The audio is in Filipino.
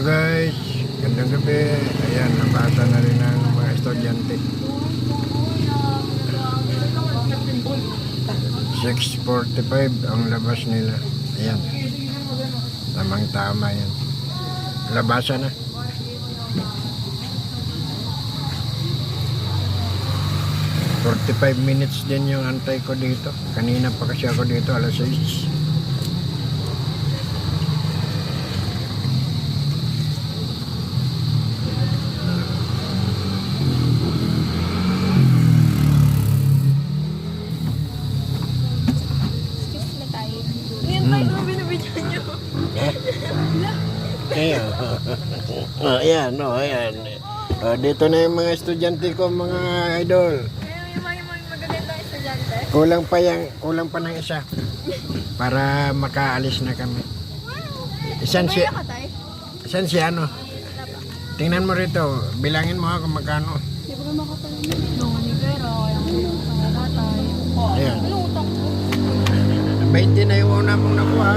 guys, gandang gabi. Ayan, nabasa na rin ng mga estudyante. 6:45 ang labas nila. Ayan, tamang tama yan. Labasan na. "45 minutes din yung antay ko dito. Kanina pa kasi ako dito, alas 6. Ayan, ayan. Dito na yung mga estudyante ko, mga idol. Yung magagandang estudyante. Kulang pa ng isa para makaalis na kami. Isan si ano? Tingnan mo rito, bilangin mo kung magkano. Hindi ko na makatayin. Nung ni Pero, yung tatay. Ayan. Inutang ko. 20 na yung una mong nakuha.